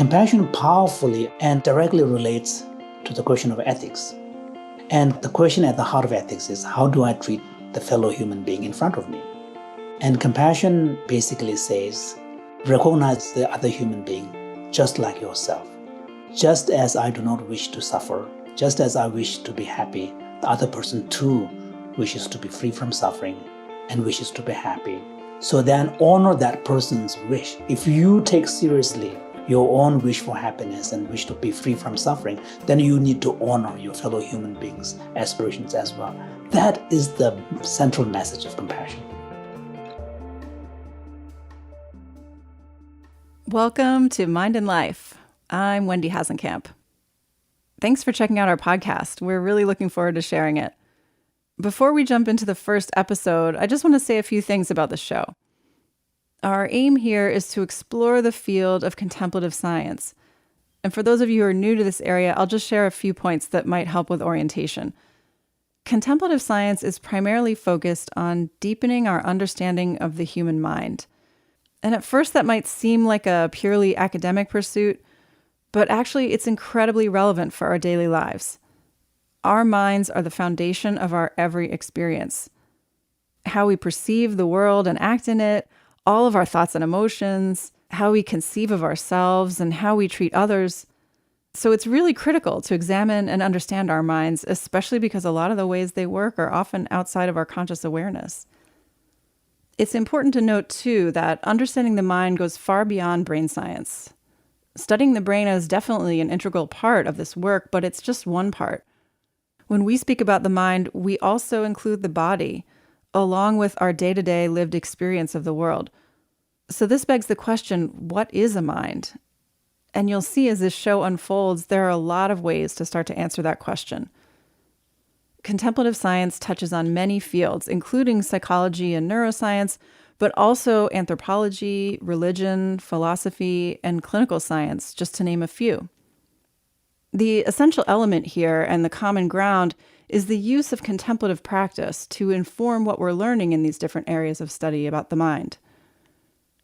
Compassion powerfully and directly relates to the question of ethics. And the question at the heart of ethics is, how do I treat the fellow human being in front of me? And compassion basically says, recognize the other human being just like yourself. Just as I do not wish to suffer, just as I wish to be happy, the other person too wishes to be free from suffering and wishes to be happy. So then honor that person's wish. If you take seriously your own wish for happiness and wish to be free from suffering, then you need to honor your fellow human beings' aspirations as well. That is the central message of compassion. Welcome to Mind and Life. I'm Wendy Hasenkamp. Thanks for checking out our podcast. We're really looking forward to sharing it. Before we jump into the first episode, I just want to say a few things about the show. Our aim here is to explore the field of contemplative science. And for those of you who are new to this area, I'll just share a few points that might help with orientation. Contemplative science is primarily focused on deepening our understanding of the human mind. And at first that might seem like a purely academic pursuit, but actually it's incredibly relevant for our daily lives. Our minds are the foundation of our every experience. How we perceive the world and act in it, all of our thoughts and emotions, how we conceive of ourselves, and how we treat others. So it's really critical to examine and understand our minds, especially because a lot of the ways they work are often outside of our conscious awareness. It's important to note, too, that understanding the mind goes far beyond brain science. Studying the brain is definitely an integral part of this work, but it's just one part. When we speak about the mind, we also include the body, along with our day-to-day lived experience of the world. So this begs the question, what is a mind? And you'll see as this show unfolds, there are a lot of ways to start to answer that question. Contemplative science touches on many fields, including psychology and neuroscience, but also anthropology, religion, philosophy, and clinical science, just to name a few. The essential element here and the common ground is the use of contemplative practice to inform what we're learning in these different areas of study about the mind.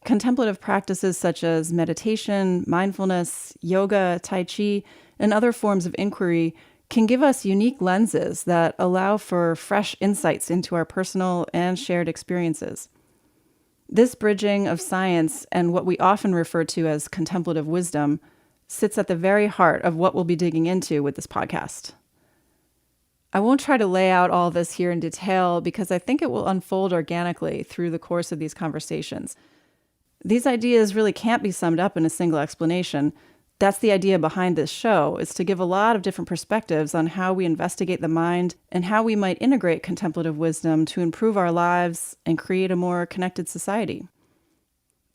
Contemplative practices such as meditation, mindfulness, yoga, tai chi, and other forms of inquiry can give us unique lenses that allow for fresh insights into our personal and shared experiences. This bridging of science and what we often refer to as contemplative wisdom sits at the very heart of what we'll be digging into with this podcast. I won't try to lay out all this here in detail because I think it will unfold organically through the course of these conversations. These ideas really can't be summed up in a single explanation. That's the idea behind this show, is to give a lot of different perspectives on how we investigate the mind and how we might integrate contemplative wisdom to improve our lives and create a more connected society.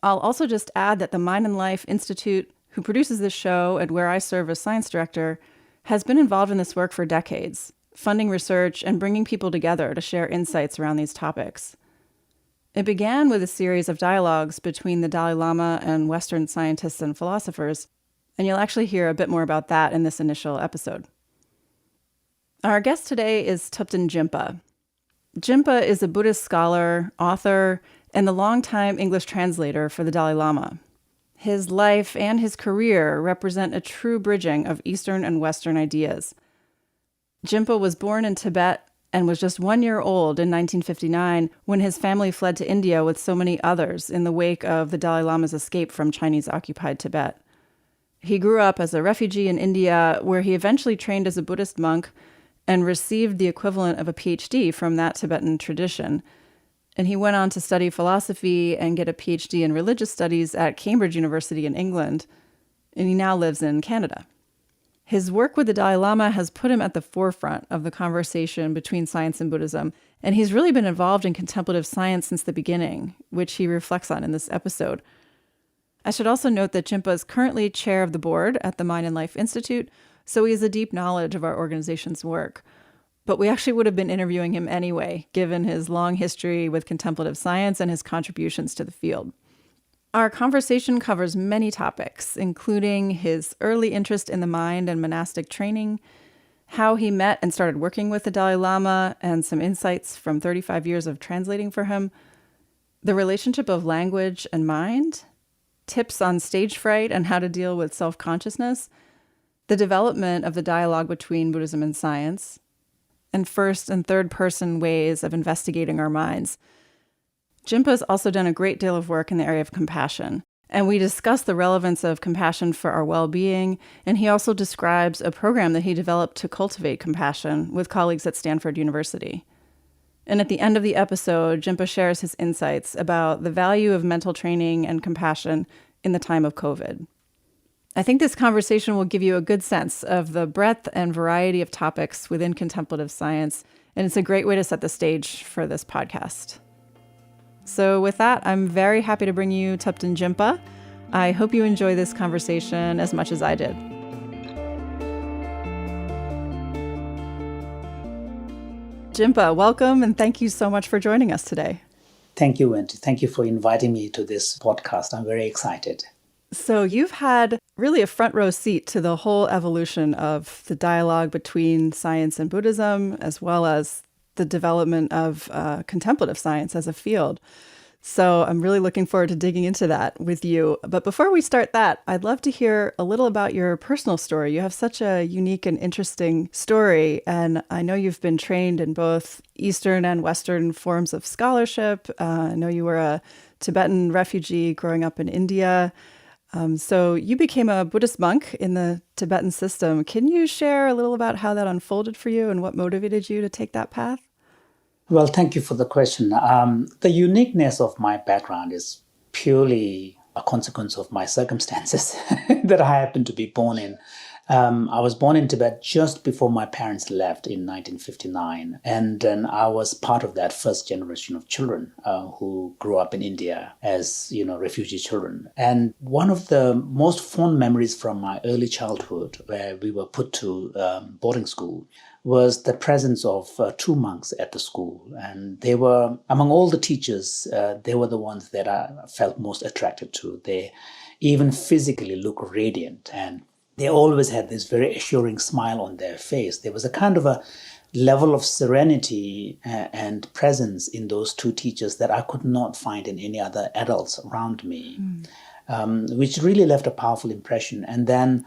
I'll also just add that the Mind and Life Institute, who produces this show and where I serve as science director, has been involved in this work for decades, funding research and bringing people together to share insights around these topics. It began with a series of dialogues between the Dalai Lama and Western scientists and philosophers, and you'll actually hear a bit more about that in this initial episode. Our guest today is Thupten Jinpa. Jinpa is a Buddhist scholar, author, and the longtime English translator for the Dalai Lama. His life and his career represent a true bridging of Eastern and Western ideas. Jinpa was born in Tibet and was just 1 year old in 1959 when his family fled to India with so many others in the wake of the Dalai Lama's escape from Chinese-occupied Tibet. He grew up as a refugee in India, where he eventually trained as a Buddhist monk and received the equivalent of a PhD from that Tibetan tradition. And he went on to study philosophy and get a PhD in religious studies at Cambridge University in England, and he now lives in Canada. His work with the Dalai Lama has put him at the forefront of the conversation between science and Buddhism, and he's really been involved in contemplative science since the beginning, which he reflects on in this episode. I should also note that Jinpa is currently chair of the board at the Mind and Life Institute, so he has a deep knowledge of our organization's work. But we actually would have been interviewing him anyway, given his long history with contemplative science and his contributions to the field. Our conversation covers many topics, including his early interest in the mind and monastic training, how he met and started working with the Dalai Lama, and some insights from 35 years of translating for him, the relationship of language and mind, tips on stage fright and how to deal with self-consciousness, the development of the dialogue between Buddhism and science, and first and third person ways of investigating our minds. Jinpa's also done a great deal of work in the area of compassion, and we discuss the relevance of compassion for our well-being, and he also describes a program that he developed to cultivate compassion with colleagues at Stanford University. And at the end of the episode, Jinpa shares his insights about the value of mental training and compassion in the time of COVID. I think this conversation will give you a good sense of the breadth and variety of topics within contemplative science, and it's a great way to set the stage for this podcast. So with that, I'm very happy to bring you Thupten Jinpa. I hope you enjoy this conversation as much as I did. Jinpa, welcome, and thank you so much for joining us today. Thank you, Wendy. Thank you for inviting me to this podcast. I'm very excited. So you've had really a front row seat to the whole evolution of the dialogue between science and Buddhism, as well as the development of contemplative science as a field. So I'm really looking forward to digging into that with you. But before we start that, I'd love to hear a little about your personal story. You have such a unique and interesting story. And I know you've been trained in both Eastern and Western forms of scholarship. I know you were a Tibetan refugee growing up in India. So you became a Buddhist monk in the Tibetan system. Can you share a little about how that unfolded for you and what motivated you to take that path? Well, thank you for the question. The uniqueness of my background is purely a consequence of my circumstances that I happen to be born in. I was born in Tibet just before my parents left in 1959. And then I was part of that first generation of children who grew up in India as, refugee children. And one of the most fond memories from my early childhood, where we were put to boarding school, was the presence of two monks at the school. And they were, among all the teachers, they were the ones that I felt most attracted to. They even physically look radiant, and they always had this very assuring smile on their face. There was a kind of a level of serenity and presence in those two teachers that I could not find in any other adults around me, which really left a powerful impression. And then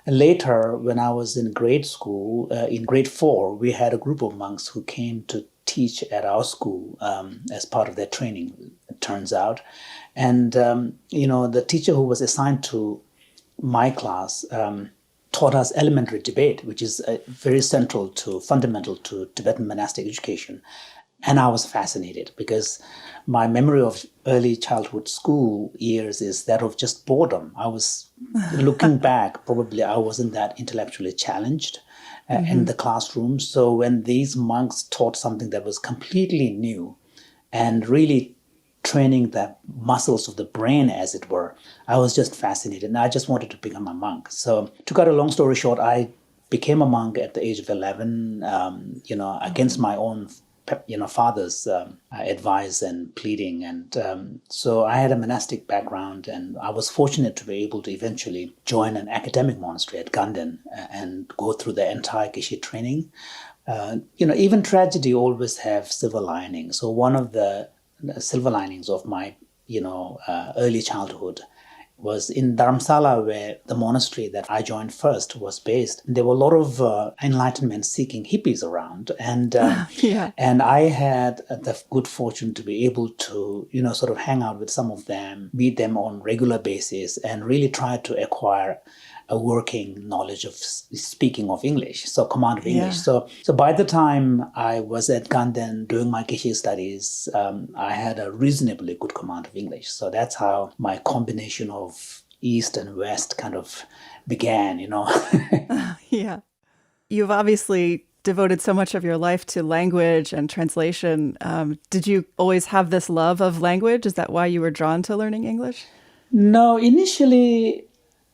later, when I was in grade school, in grade 4, we had a group of monks who came to teach at our school as part of their training, it turns out. And, the teacher who was assigned to my class taught us elementary debate, which is very fundamental to Tibetan monastic education. And I was fascinated because my memory of early childhood school years is that of just boredom. I was looking back, probably I wasn't that intellectually challenged in the classroom. So when these monks taught something that was completely new and really training the muscles of the brain, as it were, I was just fascinated, and I just wanted to become a monk. So to cut a long story short, I became a monk at the age of 11, against my own father's advice and pleading. And so I had a monastic background, and I was fortunate to be able to eventually join an academic monastery at Ganden and go through the entire Geshe training. Even tragedy always have silver linings. So one of the silver linings of my, early childhood was in Dharamsala, where the monastery that I joined first was based. There were a lot of enlightenment-seeking hippies around, and and I had the good fortune to be able to, sort of hang out with some of them, meet them on regular basis, and really try to acquire a working knowledge of speaking of English, so command of English. So by the time I was at Ganden doing my Geshe studies, I had a reasonably good command of English. So that's how my combination of East and West kind of began, Yeah. You've obviously devoted so much of your life to language and translation. Did you always have this love of language? Is that why you were drawn to learning English? No, initially,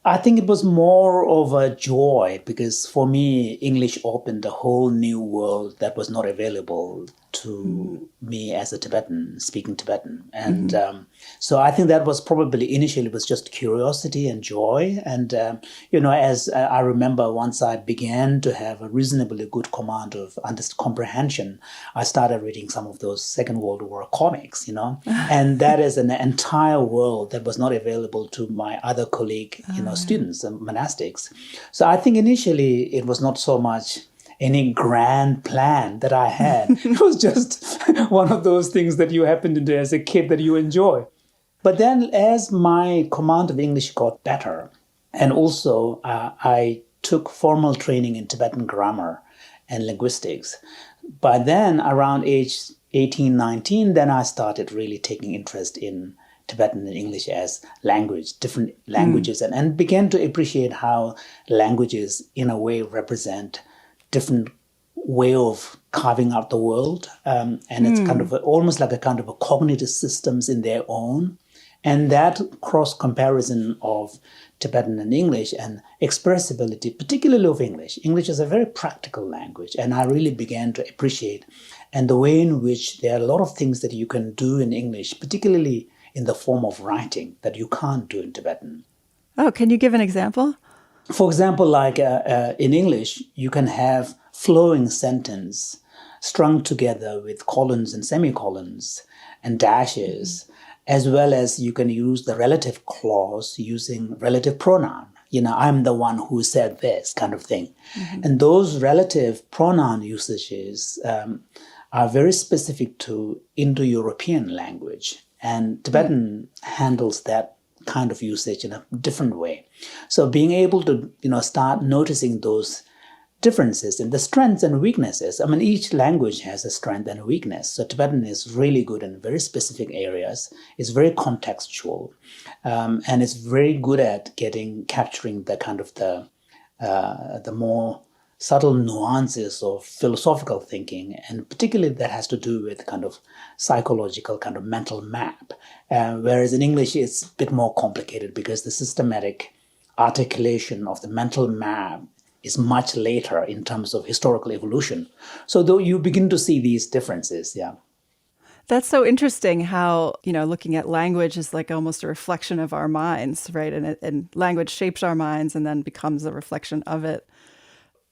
I think it was more of a joy because for me, English opened a whole new world that was not available to me as a Tibetan, speaking Tibetan. And so I think that was probably initially was just curiosity and joy. And, as I remember, once I began to have a reasonably good command of comprehension, I started reading some of those Second World War comics, and that is an entire world that was not available to my other colleague, students and monastics. So I think initially it was not so much any grand plan that I had. It was just one of those things that you happen to do as a kid that you enjoy. But then as my command of English got better, and also I took formal training in Tibetan grammar and linguistics. By then, around age 18, 19, then I started really taking interest in Tibetan and English as language, different languages, and began to appreciate how languages, in a way, represent different way of carving out the world. And it's kind of almost like a kind of a cognitive systems in their own. And that cross comparison of Tibetan and English and expressibility, particularly of English. English is a very practical language, and I really began to appreciate and the way in which there are a lot of things that you can do in English, particularly in the form of writing, that you can't do in Tibetan. Oh, can you give an example? For example, like in English, you can have flowing sentence strung together with colons and semicolons and dashes, as well as you can use the relative clause using relative pronoun. I'm the one who said this kind of thing. And those relative pronoun usages are very specific to Indo-European language. And Tibetan handles that kind of usage in a different way. So being able to, start noticing those differences in the strengths and weaknesses. I mean, each language has a strength and a weakness. So Tibetan is really good in very specific areas. It's very contextual, and it's very good at capturing the kind of the more subtle nuances of philosophical thinking, and particularly that has to do with kind of psychological kind of mental map. Whereas in English, it's a bit more complicated because the systematic articulation of the mental map is much later in terms of historical evolution. So though you begin to see these differences, yeah. That's so interesting how, looking at language is like almost a reflection of our minds, right? And language shapes our minds and then becomes a reflection of it.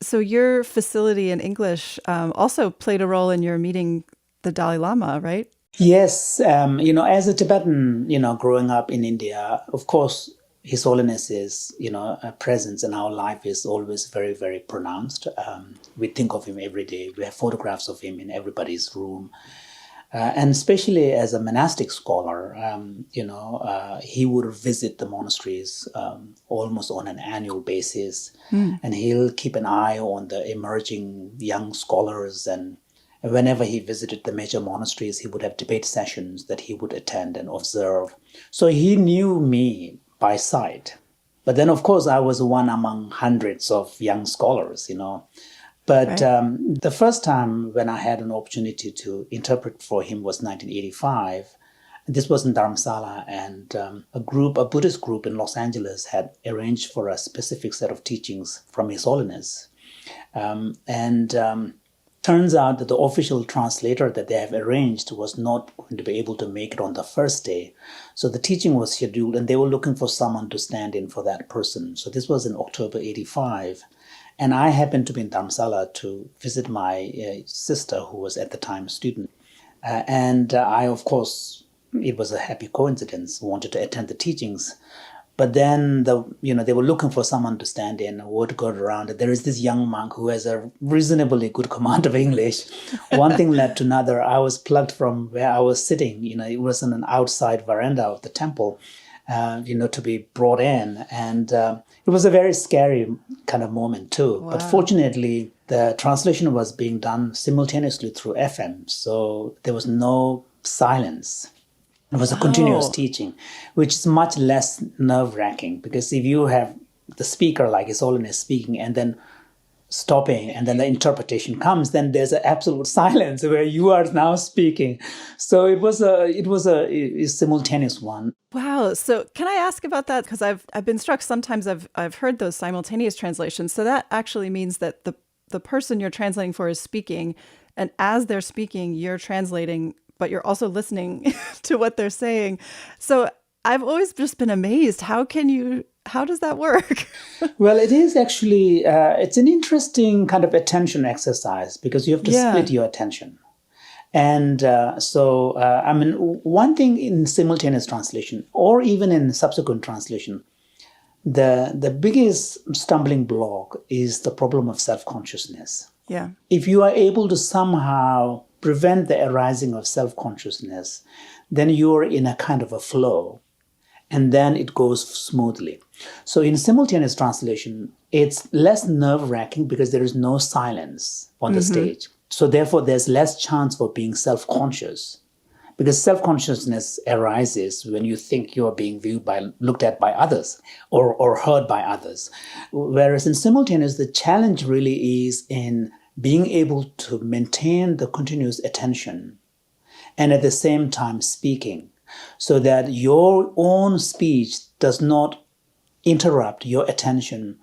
So your facility in English also played a role in your meeting the Dalai Lama, right? Yes. As a Tibetan, growing up in India, of course, His Holiness's, presence in our life is always very, very pronounced. We think of him every day. We have photographs of him in everybody's room. And especially as a monastic scholar, he would visit the monasteries almost on an annual basis. And he'll keep an eye on the emerging young scholars. And whenever he visited the major monasteries, he would have debate sessions that he would attend and observe. So he knew me by sight. But then, of course, I was one among hundreds of young scholars, But the first time when I had an opportunity to interpret for him was 1985. This was in Dharamsala, and a Buddhist group in Los Angeles had arranged for a specific set of teachings from His Holiness. Turns out that the official translator that they have arranged was not going to be able to make it on the first day. So the teaching was scheduled, and they were looking for someone to stand in for that person. So this was in October 85. And I happened to be in Dharamsala to visit my sister, who was at the time a student. I, of course, it was a happy coincidence, wanted to attend the teachings. But then, they were looking for someone to stand in. Word got around that there is this young monk who has a reasonably good command of English. One thing led to another. I was plugged from where I was sitting. It was in an outside veranda of the temple, to be brought in. And it was a very scary kind of moment too. Wow. But fortunately, the translation was being done simultaneously through FM. So there was no silence. It was a continuous teaching, which is much less nerve-wracking, because if you have the speaker like His Holiness speaking and then stopping and then the interpretation comes, then there's an absolute silence where you are now speaking. So it was a simultaneous one. Wow. So can I ask about that? Because I've been struck. Sometimes I've heard those simultaneous translations. So that actually means that the person you're translating for is speaking, And as they're speaking, you're translating, but you're also listening to what they're saying. So I've always just been amazed. How does that work? Well, it is actually, it's an interesting kind of attention exercise because you have to split your attention. And I mean, one thing in simultaneous translation or even in subsequent translation, the biggest stumbling block is the problem of self-consciousness. Yeah. If you are able to somehow prevent the arising of self-consciousness, then you're in a kind of a flow, and then it goes smoothly. So in simultaneous translation, it's less nerve-wracking because there is no silence on the stage. So therefore, there's less chance for being self-conscious. Because self-consciousness arises when you think you are being looked at by others or heard by others. Whereas in simultaneous, the challenge really is in being able to maintain the continuous attention and at the same time speaking so that your own speech does not interrupt your attention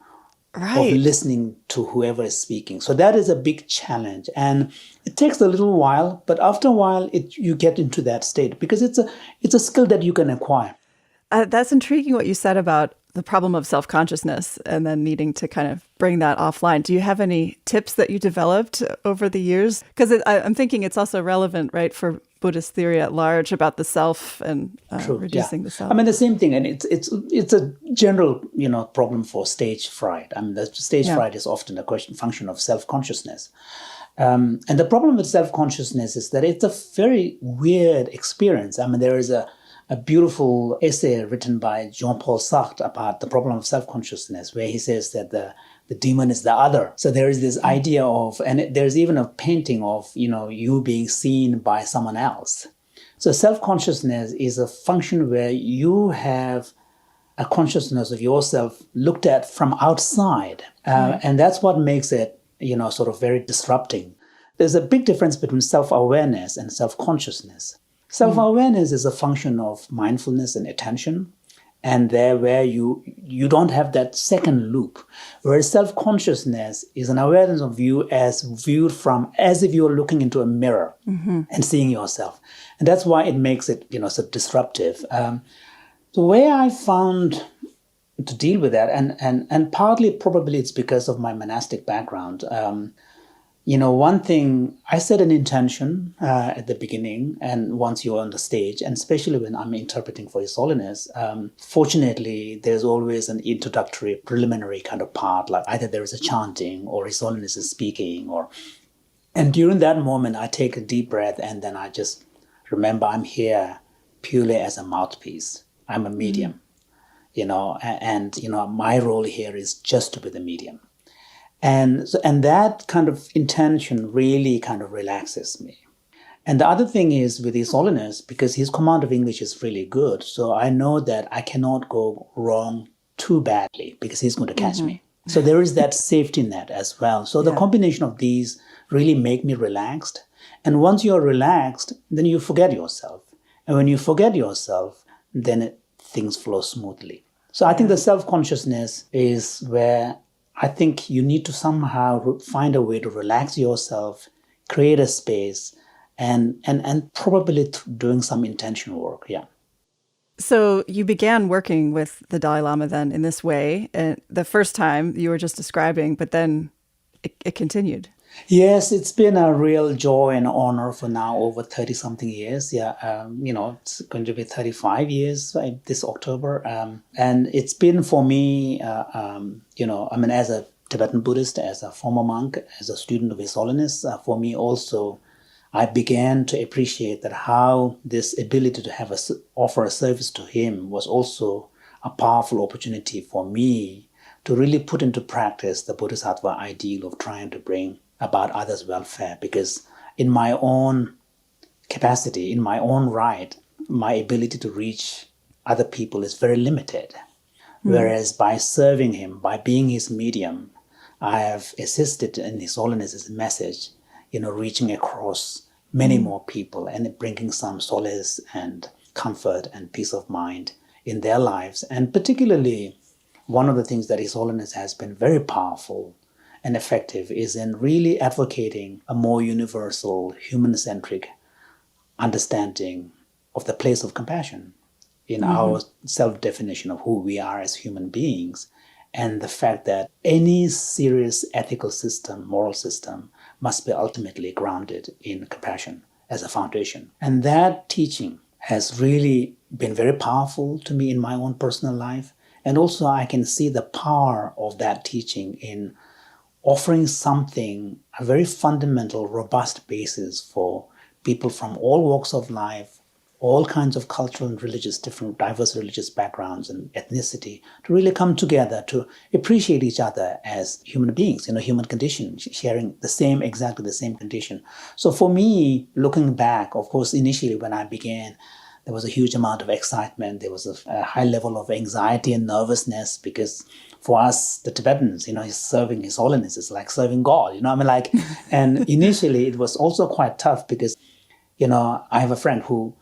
of listening to whoever is speaking. So that is a big challenge. And it takes a little while, but after a while, you get into that state because it's a skill that you can acquire. That's intriguing what you said about the problem of self-consciousness and then needing to kind of bring that offline. Do you have any tips that you developed over the years? Because I'm thinking it's also relevant, right, for Buddhist theory at large about the self and reducing the self. I mean, the same thing, and it's a general problem for stage fright. I mean, the stage fright is often a function of self-consciousness. And the problem with self-consciousness is that it's a very weird experience. I mean, there is a beautiful essay written by Jean-Paul Sartre about the problem of self-consciousness, where he says that the demon is the other. So there is this idea of, and there's even a painting of, you being seen by someone else. So self-consciousness is a function where you have a consciousness of yourself looked at from outside. And that's what makes it, sort of very disrupting. There's a big difference between self-awareness and self-consciousness. Self-awareness is a function of mindfulness and attention, and there where you don't have that second loop. Whereas self-consciousness is an awareness of you as viewed from as if you're looking into a mirror and seeing yourself. And that's why it makes it, so disruptive. The way I found to deal with that, and partly probably it's because of my monastic background. One thing, I set an intention at the beginning, and once you're on the stage, and especially when I'm interpreting for His Holiness, fortunately, there's always an introductory, preliminary kind of part, like either there is a chanting or His Holiness is speaking, and during that moment, I take a deep breath, and then I just remember I'm here purely as a mouthpiece. I'm a medium, my role here is just to be the medium. And that kind of intention really kind of relaxes me. And the other thing is with His Holiness, because his command of English is really good, so I know that I cannot go wrong too badly because he's going to catch me. So there is that safety net as well. So the combination of these really make me relaxed. And once you're relaxed, then you forget yourself. And when you forget yourself, then things flow smoothly. So I think the self-consciousness is where I think you need to somehow find a way to relax yourself, create a space, and probably doing some intention work. Yeah. So you began working with the Dalai Lama then in this way, and the first time you were just describing, but then it continued. Yes, it's been a real joy and honor for now over 30-something years. Yeah, it's going to be 35 years this October. And it's been for me, as a Tibetan Buddhist, as a former monk, as a student of His Holiness, for me also, I began to appreciate that how this ability to offer a service to him was also a powerful opportunity for me to really put into practice the Bodhisattva ideal of trying to bring about others' welfare, because in my own capacity, in my own right, my ability to reach other people is very limited. Whereas by serving him, by being his medium, I have assisted in His Holiness's message, reaching across many more people and bringing some solace and comfort and peace of mind in their lives. And particularly, one of the things that His Holiness has been very powerful and effective is in really advocating a more universal, human-centric understanding of the place of compassion in our self-definition of who we are as human beings, and the fact that any serious ethical system, moral system, must be ultimately grounded in compassion as a foundation. And that teaching has really been very powerful to me in my own personal life. And also I can see the power of that teaching in offering something, a very fundamental, robust basis for people from all walks of life, all kinds of cultural and religious, different diverse religious backgrounds and ethnicity, to really come together to appreciate each other as human beings, human condition, sharing exactly the same condition. So for me, looking back, of course, initially when I began, there was a huge amount of excitement. There was a high level of anxiety and nervousness because for us, the Tibetans, he's serving His Holiness is like serving God, and initially it was also quite tough because, I have a friend who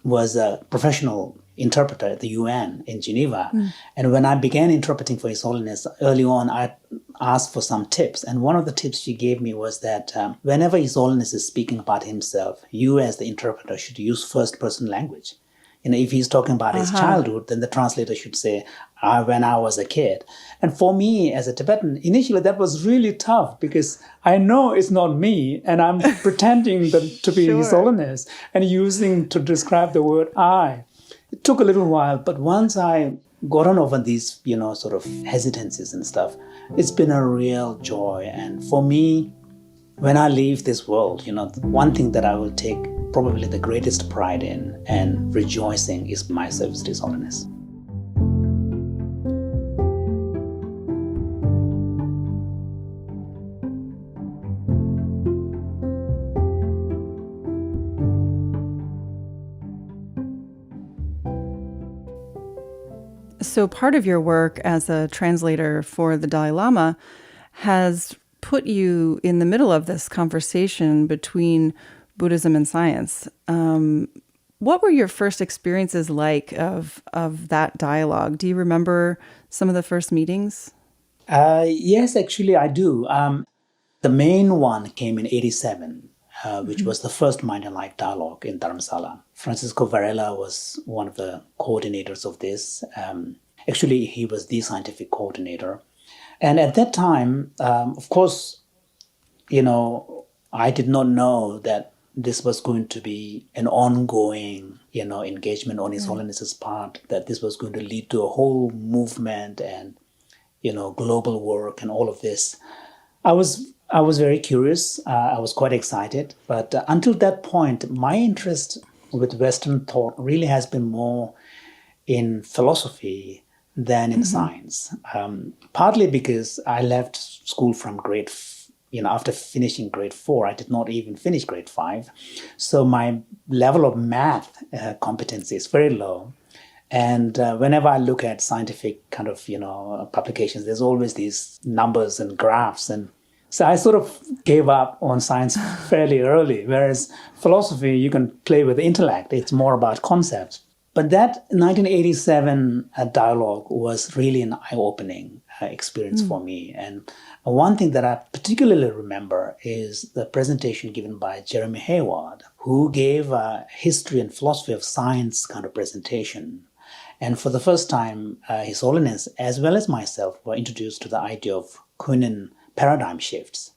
was a professional interpreter at the UN in Geneva. And when I began interpreting for His Holiness, early on, I asked for some tips. And one of the tips she gave me was that whenever His Holiness is speaking about himself, you as the interpreter should use first-person language. If he's talking about his childhood, then the translator should say, when I was a kid. And for me as a Tibetan, initially that was really tough because I know it's not me and I'm pretending to be His Holiness and using to describe the word I. It took a little while, but once I got on over these, sort of hesitancies and stuff, it's been a real joy. And for me, when I leave this world, one thing that I will take probably the greatest pride in and rejoicing is my service to His Holiness. So part of your work as a translator for the Dalai Lama has put you in the middle of this conversation between Buddhism and science. What were your first experiences like of that dialogue? Do you remember some of the first meetings? Yes, actually I do. The main one came in 87, which was the first Mind and Life dialogue in Dharamsala. Francisco Varela was one of the coordinators of this. Actually, he was the scientific coordinator. And at that time, of course, I did not know that this was going to be an ongoing, engagement on His Holiness's part, that this was going to lead to a whole movement and, global work and all of this. I was very curious. I was quite excited. But until that point, my interest with Western thought really has been more in philosophy than in science. Partly because I left school from after finishing grade 4, I did not even finish grade 5. So my level of math competency is very low. And whenever I look at scientific kind of, publications, there's always these numbers and graphs. And so I sort of gave up on science fairly early, whereas philosophy, you can play with the intellect. It's more about concepts. But that 1987 dialogue was really an eye-opening experience for me. And one thing that I particularly remember is the presentation given by Jeremy Hayward, who gave a history and philosophy of science kind of presentation. And for the first time, His Holiness, as well as myself, were introduced to the idea of Kuhnen paradigm shifts.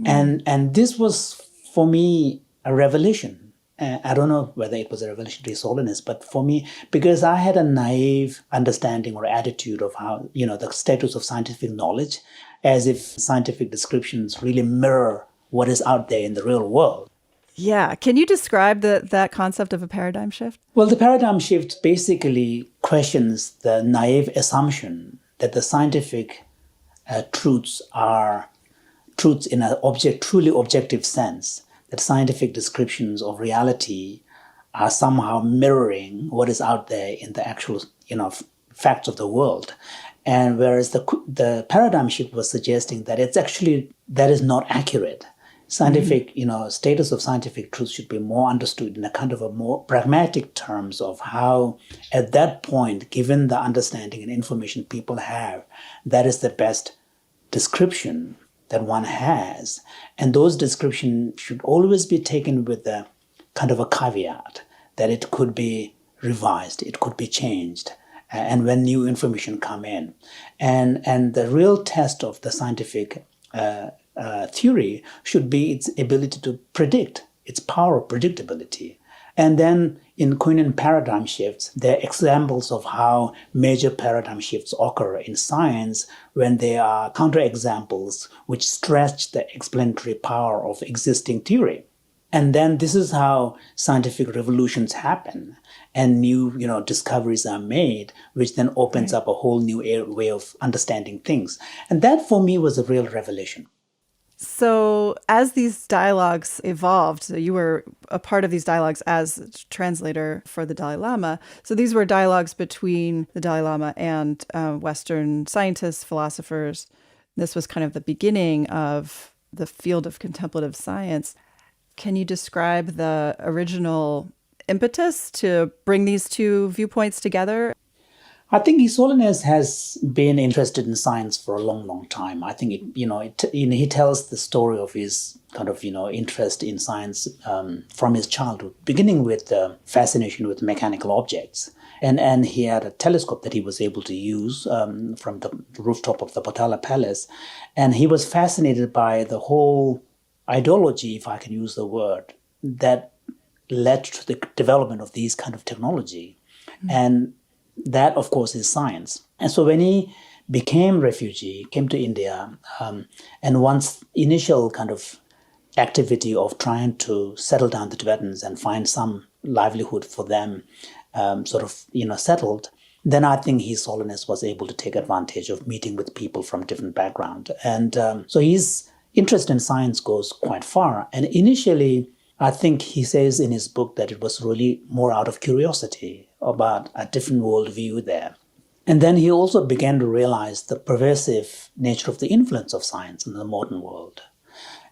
And this was, for me, a revelation. I don't know whether it was a revelation to His Holiness, but for me, because I had a naive understanding or attitude of how, the status of scientific knowledge, as if scientific descriptions really mirror what is out there in the real world. Yeah. Can you describe that concept of a paradigm shift? Well, the paradigm shift basically questions the naive assumption that the scientific truths are truths in a truly objective sense, that scientific descriptions of reality are somehow mirroring what is out there in the actual, facts of the world. And whereas the paradigm shift was suggesting that that is not accurate. Scientific, status of scientific truth should be more understood in a kind of a more pragmatic terms of how, at that point, given the understanding and information people have, that is the best description that one has. And those descriptions should always be taken with a kind of a caveat that it could be revised, it could be changed, and when new information come in. And the real test of the scientific theory should be its ability to predict, its power of predictability. And then in Quinian paradigm shifts, there are examples of how major paradigm shifts occur in science when there are counterexamples which stretch the explanatory power of existing theory. And then this is how scientific revolutions happen and new, discoveries are made, which then opens up a whole new way of understanding things. And that for me was a real revelation. So as these dialogues evolved, so you were a part of these dialogues as translator for the Dalai Lama. So these were dialogues between the Dalai Lama and Western scientists, philosophers. This was kind of the beginning of the field of contemplative science. Can you describe the original impetus to bring these two viewpoints together? I think His Holiness has been interested in science for a long, long time. I think he tells the story of his kind of interest in science from his childhood, beginning with fascination with mechanical objects. And he had a telescope that he was able to use from the rooftop of the Potala Palace, and he was fascinated by the whole ideology, if I can use the word, that led to the development of these kind of technology. Mm-hmm. And that, of course, is science. And so when he became refugee, came to India, and once initial kind of activity of trying to settle down the Tibetans and find some livelihood for them settled, then I think His Holiness was able to take advantage of meeting with people from different backgrounds. And so his interest in science goes quite far. And initially, I think he says in his book that it was really more out of curiosity about a different worldview there. And then he also began to realize the pervasive nature of the influence of science in the modern world,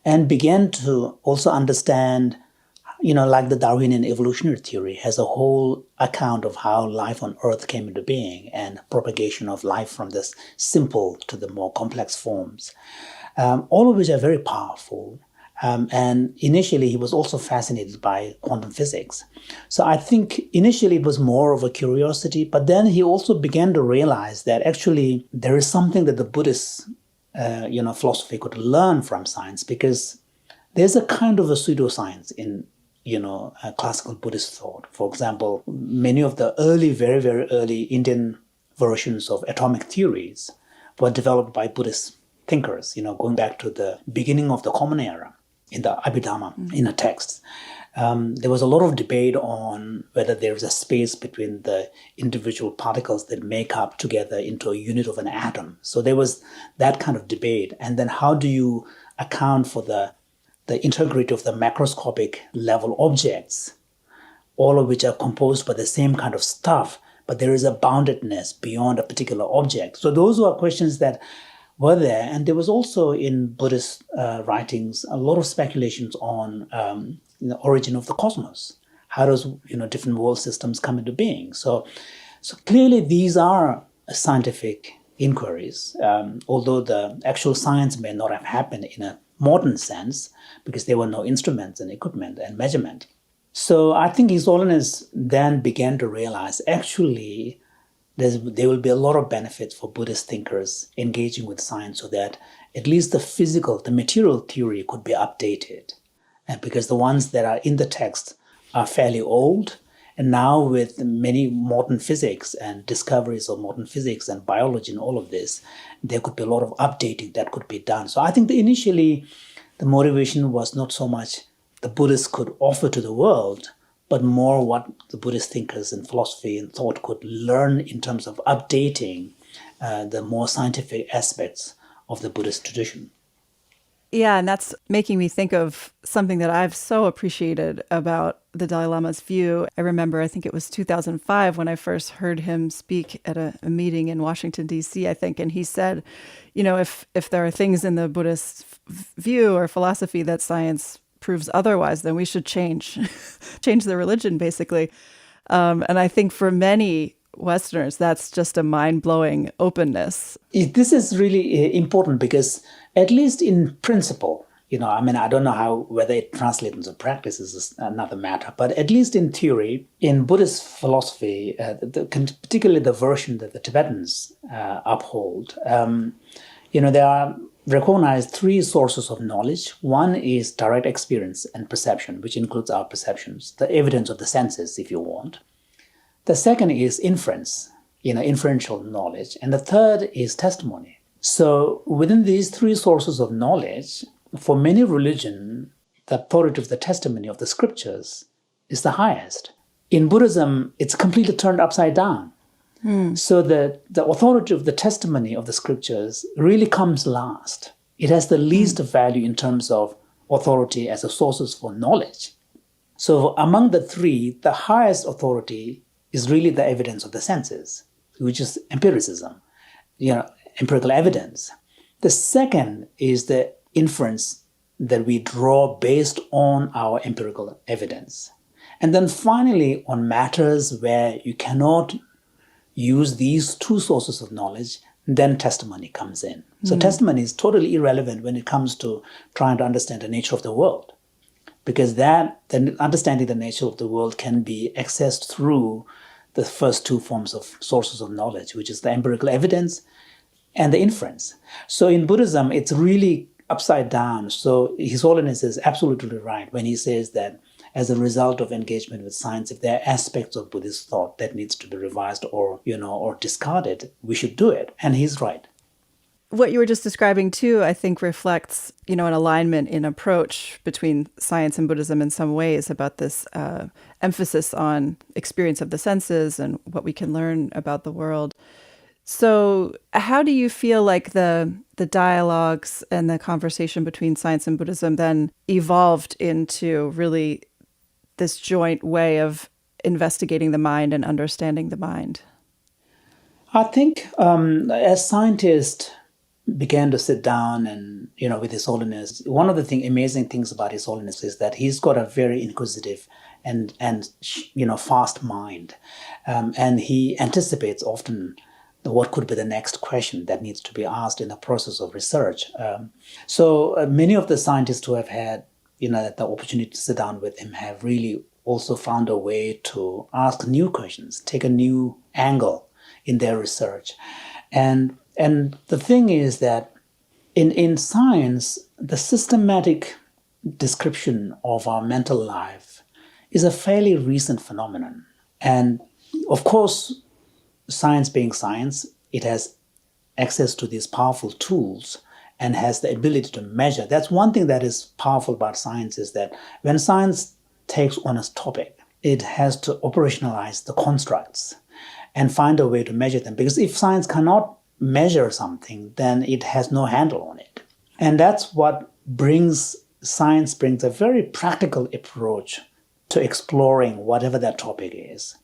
and began to also understand, like the Darwinian evolutionary theory has a whole account of how life on Earth came into being and propagation of life from this simple to the more complex forms, all of which are very powerful. And initially, he was also fascinated by quantum physics. So I think initially it was more of a curiosity, but then he also began to realize that actually there is something that the Buddhist, philosophy could learn from science, because there's a kind of a pseudoscience in, classical Buddhist thought. For example, many of the very, very early Indian versions of atomic theories were developed by Buddhist thinkers, going back to the beginning of the Common Era. In the Abhidhamma, in a text, there was a lot of debate on whether there is a space between the individual particles that make up together into a unit of an atom. So there was that kind of debate. And then how do you account for the integrity of the macroscopic level objects, all of which are composed by the same kind of stuff, but there is a boundedness beyond a particular object. So those were questions that were there. And there was also in Buddhist writings a lot of speculations on the origin of the cosmos. How does different world systems come into being? So clearly these are scientific inquiries, although the actual science may not have happened in a modern sense because there were no instruments and equipment and measurement. So I think His Holiness then began to realize actually there will be a lot of benefits for Buddhist thinkers engaging with science so that at least the material theory could be updated. And because the ones that are in the text are fairly old, and now with many modern physics and discoveries of modern physics and biology and all of this, there could be a lot of updating that could be done. So I think initially the motivation was not so much the Buddhists could offer to the world, but more what the Buddhist thinkers in philosophy and thought could learn in terms of updating the more scientific aspects of the Buddhist tradition. Yeah, and that's making me think of something that I've so appreciated about the Dalai Lama's view. I remember, I think it was 2005 when I first heard him speak at a meeting in Washington, D.C., I think, and he said, if there are things in the Buddhist view or philosophy that science proves otherwise, then we should change the religion, basically. And I think for many Westerners, that's just a mind-blowing openness. This is really important because, at least in principle, I don't know whether it translates into practice is another matter, but at least in theory, in Buddhist philosophy, particularly the version that the Tibetans uphold, there are recognized three sources of knowledge. One is direct experience and perception, which includes our perceptions, the evidence of the senses, if you want. The second is inference, inferential knowledge. And the third is testimony. So within these three sources of knowledge, for many religions, the authority of the testimony of the scriptures is the highest. In Buddhism, it's completely turned upside down. So the authority of the testimony of the scriptures really comes last. It has the least value in terms of authority as a sources for knowledge. So among the three, the highest authority is really the evidence of the senses, which is empiricism, empirical evidence. The second is the inference that we draw based on our empirical evidence. And then finally, on matters where you cannot use these two sources of knowledge, then testimony comes in. So testimony is totally irrelevant when it comes to trying to understand the nature of the world, because then understanding the nature of the world can be accessed through the first two forms of sources of knowledge, which is the empirical evidence and the inference. So in Buddhism, it's really upside down. So His Holiness is absolutely right when he says that as a result of engagement with science, if there are aspects of Buddhist thought that needs to be revised or discarded, we should do it. And he's right. What you were just describing too, I think reflects, an alignment in approach between science and Buddhism in some ways about this emphasis on experience of the senses and what we can learn about the world. So how do you feel like the dialogues and the conversation between science and Buddhism then evolved into really this joint way of investigating the mind and understanding the mind? I think as scientists began to sit down and, with His Holiness, one of the amazing things about His Holiness is that he's got a very inquisitive and fast mind. And he anticipates often what could be the next question that needs to be asked in the process of research. So many of the scientists who have had the opportunity to sit down with him have really also found a way to ask new questions, take a new angle in their research. And the thing is that in science, the systematic description of our mental life is a fairly recent phenomenon. And of course, science being science, it has access to these powerful tools and has the ability to measure. That's one thing that is powerful about science, is that when science takes on a topic, it has to operationalize the constructs and find a way to measure them. Because if science cannot measure something, then it has no handle on it. And that's what science brings a very practical approach to exploring whatever that topic is.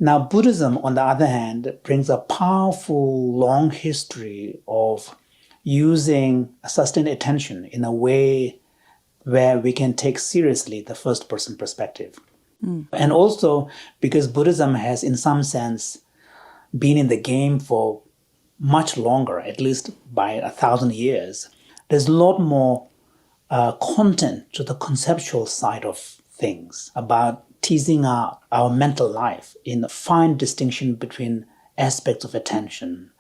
Now, Buddhism, on the other hand, brings a powerful, long history of using sustained attention in a way where we can take seriously the first-person perspective. And also because Buddhism has, in some sense, been in the game for much longer, at least by 1,000 years, there's a lot more content to the conceptual side of things about teasing out our mental life in a fine distinction between aspects of attention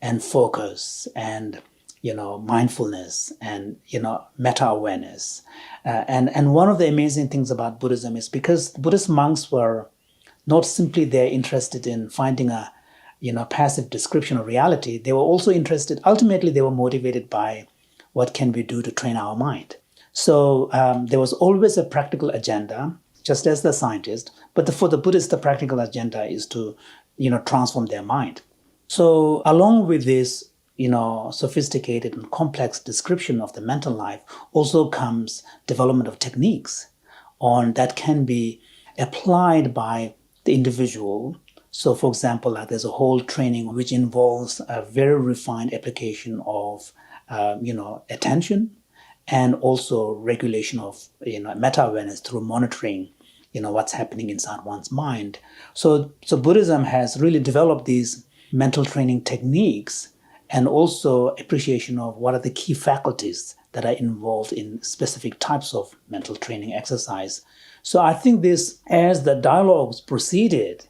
and focus and mindfulness and meta-awareness. And one of the amazing things about Buddhism is because Buddhist monks were not simply there interested in finding a passive description of reality, they were also interested, ultimately they were motivated by what can we do to train our mind. So there was always a practical agenda, just as the scientist, but for the Buddhists, the practical agenda is to, transform their mind. So along with this, sophisticated and complex description of the mental life also comes development of techniques that can be applied by the individual. So for example, there's a whole training which involves a very refined application of, attention and also regulation of, meta-awareness through monitoring what's happening inside one's mind. So Buddhism has really developed these mental training techniques and also appreciation of what are the key faculties that are involved in specific types of mental training exercise. So I think this, as the dialogues proceeded,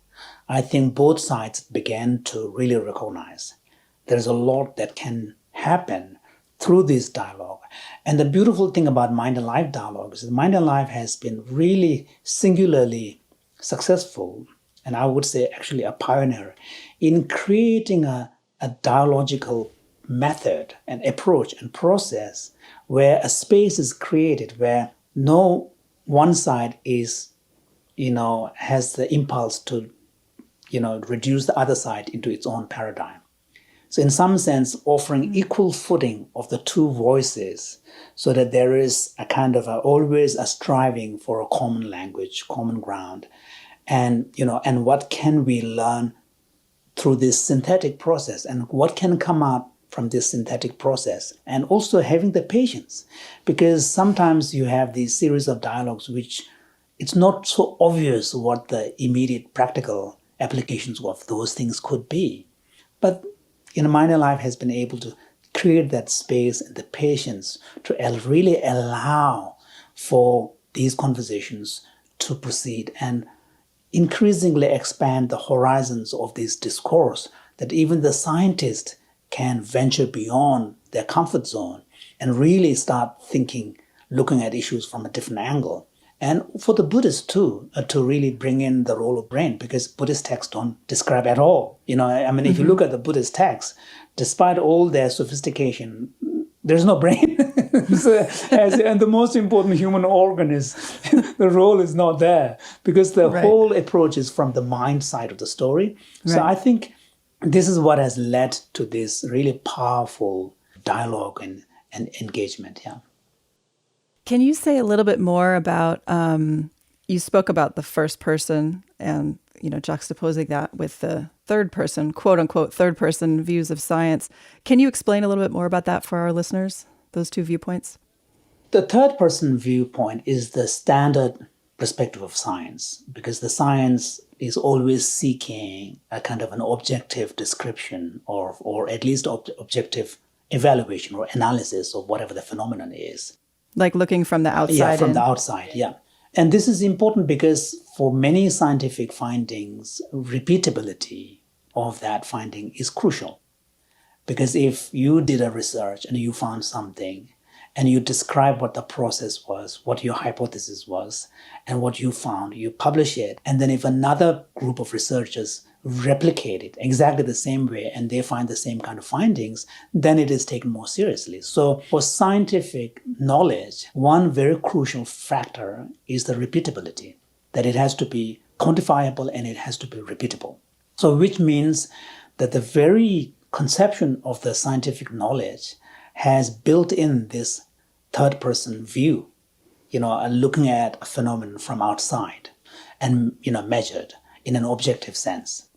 I think both sides began to really recognize there's a lot that can happen through this dialogue. And the beautiful thing about Mind and Life dialogue is that Mind and Life has been really singularly successful, and I would say actually a pioneer, in creating a dialogical method and approach and process where a space is created where no one side is, has the impulse to, reduce the other side into its own paradigm. So in some sense, offering equal footing of the two voices so that there is a kind of always a striving for a common language, common ground. And, and what can we learn through this synthetic process and what can come out from this synthetic process, and also having the patience, because sometimes you have these series of dialogues which it's not so obvious what the immediate practical applications of those things could be. But Mind and Life has been able to create that space and the patience to really allow for these conversations to proceed and increasingly expand the horizons of this discourse, that even the scientist can venture beyond their comfort zone and really start thinking, looking at issues from a different angle. And for the Buddhists too, to really bring in the role of brain, because Buddhist texts don't describe at all. If you look at the Buddhist texts, despite all their sophistication, there's no brain. And the most important human organ is, the role is not there, because the whole approach is from the mind side of the story. So I think this is what has led to this really powerful dialogue and engagement. Yeah. Can you say a little bit more about, you spoke about the first person and, juxtaposing that with the third person, quote unquote, third person views of science. Can you explain a little bit more about that for our listeners, those two viewpoints? The third person viewpoint is the standard perspective of science, because the science is always seeking a kind of an objective description or at least objective evaluation or analysis of whatever the phenomenon is. Like looking from the outside. Yeah, from the outside, yeah. And this is important because for many scientific findings, repeatability of that finding is crucial. Because if you did a research and you found something and you describe what the process was, what your hypothesis was, and what you found, you publish it. And then if another group of researchers replicate it exactly the same way and they find the same kind of findings, then it is taken more seriously. So for scientific knowledge, one very crucial factor is the repeatability, that it has to be quantifiable and it has to be repeatable. So which means that the very conception of the scientific knowledge has built in this third person view, looking at a phenomenon from outside and, measured in an objective sense.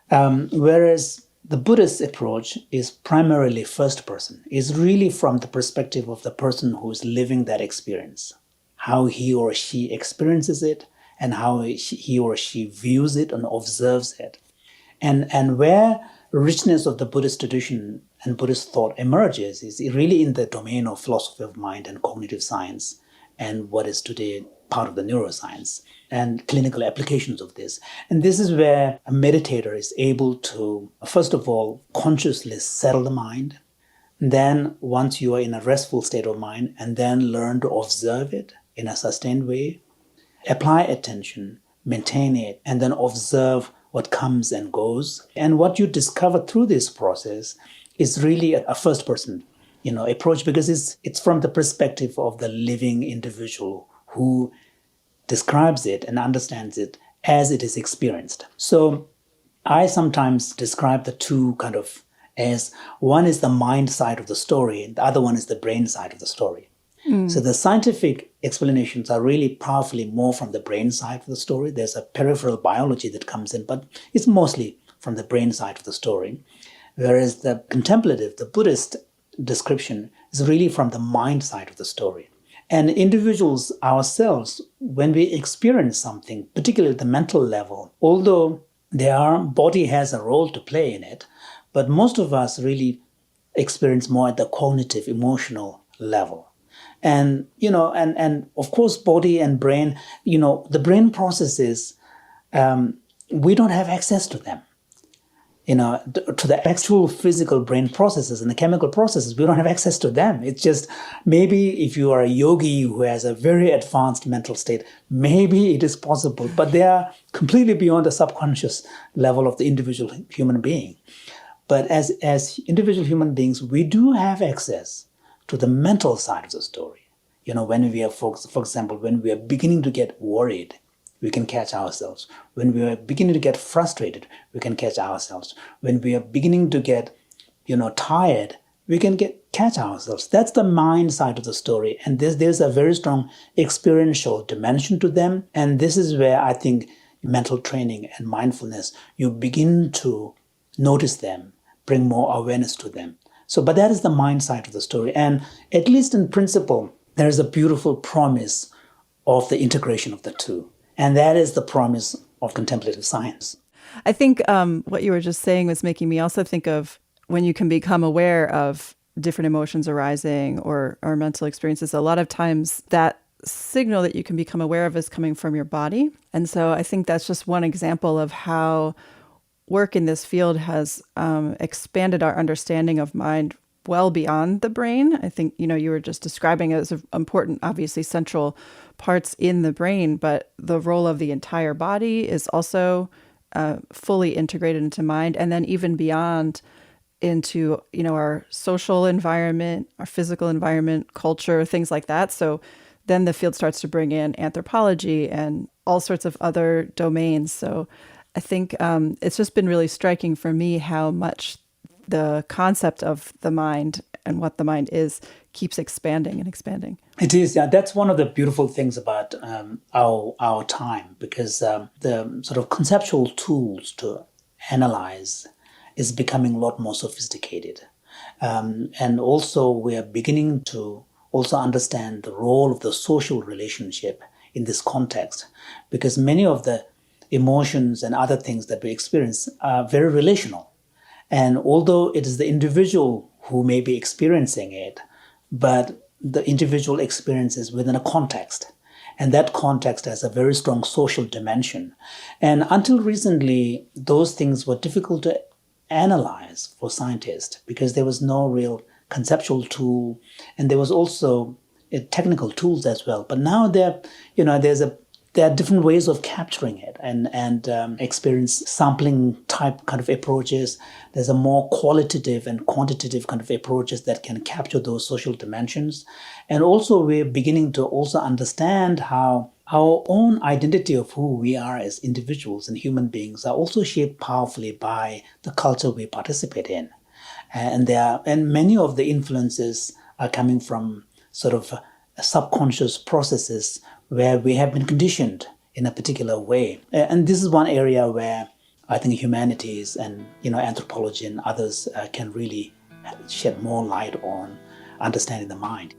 Whereas the Buddhist approach is primarily first person, is really from the perspective of the person who is living that experience, how he or she experiences it and how he or she views it and observes it. And where richness of the Buddhist tradition and Buddhist thought emerges is really in the domain of philosophy of mind and cognitive science and what is today part of the neuroscience and clinical applications of this. And this is where a meditator is able to, first of all, consciously settle the mind. Then once you are in a restful state of mind, and then learn to observe it in a sustained way, apply attention, maintain it, and then observe what comes and goes. And what you discover through this process is really a first person, approach, because it's from the perspective of the living individual who describes it and understands it as it is experienced. So I sometimes describe the two kind of as one is the mind side of the story and the other one is the brain side of the story. So the scientific explanations are really powerfully more from the brain side of the story. There's a peripheral biology that comes in, but it's mostly from the brain side of the story. Whereas the contemplative, the Buddhist description is really from the mind side of the story. And individuals ourselves, when we experience something, particularly at the mental level, although their body has a role to play in it, but most of us really experience more at the cognitive, emotional level. And, and of course, body and brain, the brain processes, we don't have access to them. To the actual physical brain processes and the chemical processes, we don't have access to them. It's just maybe if you are a yogi who has a very advanced mental state, maybe it is possible, but they are completely beyond the subconscious level of the individual human being. But as individual human beings, we do have access to the mental side of the story. When we are, for example, when we are beginning to get worried, we can catch ourselves. When we are beginning to get frustrated, we can catch ourselves. When we are beginning to get, tired, we can catch ourselves. That's the mind side of the story. And there's a very strong experiential dimension to them. And this is where I think mental training and mindfulness, you begin to notice them, bring more awareness to them. But that is the mind side of the story. And at least in principle, there is a beautiful promise of the integration of the two. And that is the promise of contemplative science. I think what you were just saying was making me also think of when you can become aware of different emotions arising or mental experiences. A lot of times that signal that you can become aware of is coming from your body. And so I think that's just one example of how work in this field has expanded our understanding of mind well beyond the brain. I think, you were just describing it as important, obviously central parts in the brain, but the role of the entire body is also fully integrated into mind. And then even beyond into, our social environment, our physical environment, culture, things like that. So then the field starts to bring in anthropology and all sorts of other domains. So I think it's just been really striking for me how much the concept of the mind and what the mind is keeps expanding and expanding. It is, yeah. That's one of the beautiful things about our time, because the sort of conceptual tools to analyze is becoming a lot more sophisticated. And also we are beginning to also understand the role of the social relationship in this context, because many of the emotions and other things that we experience are very relational. And although it is the individual who may be experiencing it, but the individual experiences within a context. And that context has a very strong social dimension. And until recently, those things were difficult to analyze for scientists because there was no real conceptual tool. And there was also technical tools as well. But now there are different ways of capturing it and experience sampling type kind of approaches. There's a more qualitative and quantitative kind of approaches that can capture those social dimensions. And also we're beginning to also understand how our own identity of who we are as individuals and human beings are also shaped powerfully by the culture we participate in. And many of the influences are coming from sort of subconscious processes where we have been conditioned in a particular way. And this is one area where I think humanities and anthropology and others can really shed more light on understanding the mind.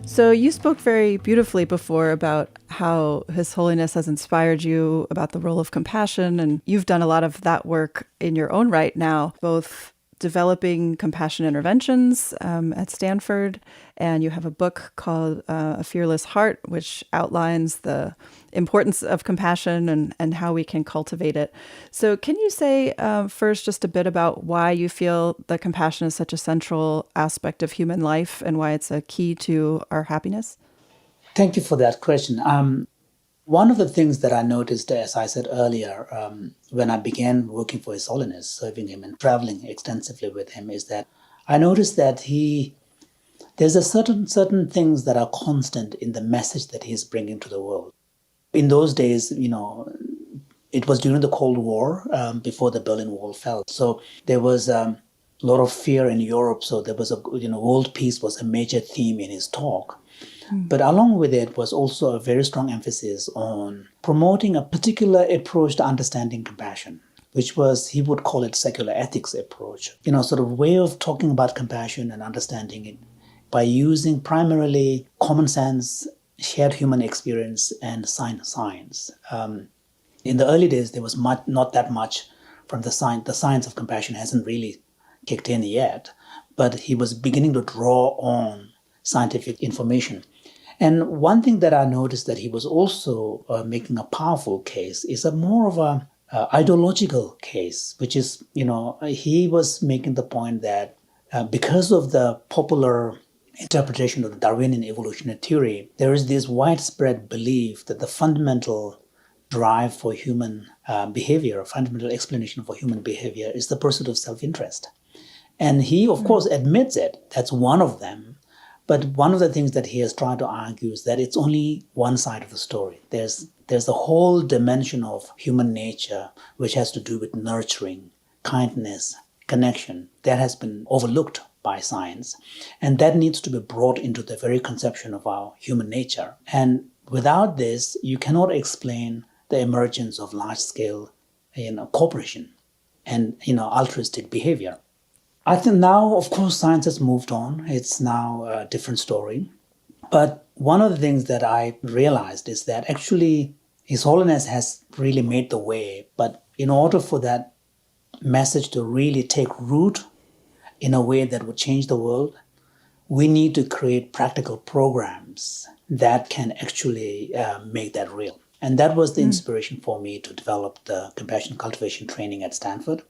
So you spoke very beautifully before about how His Holiness has inspired you about the role of compassion, and you've done a lot of that work in your own right now, both developing compassion interventions at Stanford, and you have a book called A Fearless Heart, which outlines the importance of compassion and how we can cultivate it. So can you say first just a bit about why you feel that compassion is such a central aspect of human life and why it's a key to our happiness? Thank you for that question. One of the things that I noticed, as I said earlier, when I began working for His Holiness, serving him and traveling extensively with him, is that I noticed that there's a certain things that are constant in the message that he's bringing to the world. In those days, it was during the Cold War, before the Berlin Wall fell. So there was a lot of fear in Europe. So there was world peace was a major theme in his talk. But along with it was also a very strong emphasis on promoting a particular approach to understanding compassion, which was, he would call it secular ethics approach, sort of way of talking about compassion and understanding it by using primarily common sense, shared human experience, and science. In the early days, there was not that much from the science. The science of compassion hasn't really kicked in yet, but he was beginning to draw on scientific information. And one thing that I noticed that he was also making a powerful case is a more of a ideological case, which is, he was making the point that because of the popular interpretation of the Darwinian evolutionary theory, there is this widespread belief that the fundamental drive for human behavior, a fundamental explanation for human behavior is the pursuit of self-interest. And he, of course, admits it. That's one of them. But one of the things that he has tried to argue is that it's only one side of the story. There's a whole dimension of human nature which has to do with nurturing, kindness, connection that has been overlooked by science. And that needs to be brought into the very conception of our human nature. And without this, you cannot explain the emergence of large-scale cooperation and altruistic behavior. I think now, of course, science has moved on. It's now a different story. But one of the things that I realized is that actually His Holiness has really made the way. But in order for that message to really take root in a way that would change the world, we need to create practical programs that can actually make that real. And that was the inspiration for me to develop the compassion cultivation training at Stanford.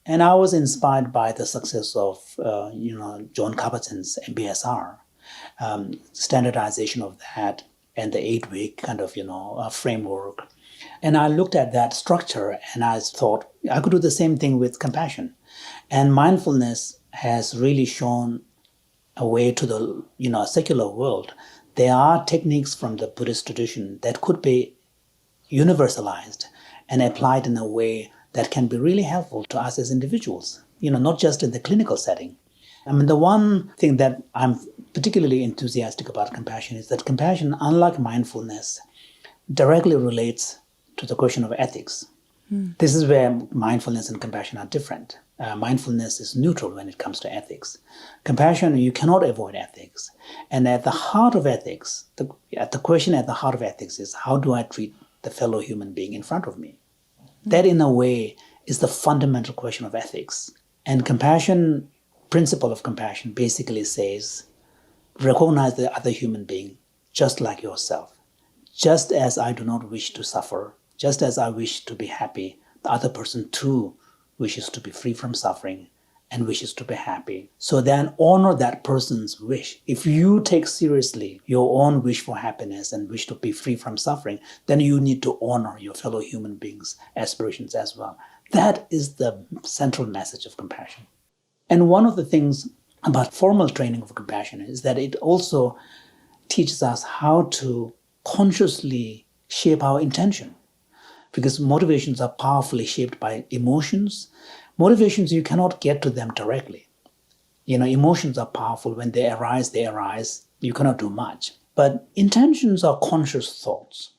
And I was inspired by the success of, John Kabat-Zinn's MBSR, standardization of that, and the 8-week kind of, framework. And I looked at that structure and I thought I could do the same thing with compassion. And mindfulness has really shown a way to the, secular world. There are techniques from the Buddhist tradition that could be universalized and applied in a way that can be really helpful to us as individuals, not just in the clinical setting. I mean, the one thing that I'm particularly enthusiastic about compassion is that compassion, unlike mindfulness, directly relates to the question of ethics. This is where mindfulness and compassion are different. Mindfulness is neutral when it comes to ethics. Compassion, you cannot avoid ethics. And at the heart of ethics, the question at the heart of ethics is, how do I treat the fellow human being in front of me? That, in a way, is the fundamental question of ethics. And compassion, principle of compassion, basically says, recognize the other human being just like yourself. Just as I do not wish to suffer, just as I wish to be happy, the other person too wishes to be free from suffering and wishes to be happy. So then honor that person's wish. If you take seriously your own wish for happiness and wish to be free from suffering, then you need to honor your fellow human beings' aspirations as well. That is the central message of compassion. And one of the things about formal training of compassion is that it also teaches us how to consciously shape our intention. Because motivations are powerfully shaped by emotions. Motivations, you cannot get to them directly. Emotions are powerful. When they arise, they arise. You cannot do much. But intentions are conscious thoughts.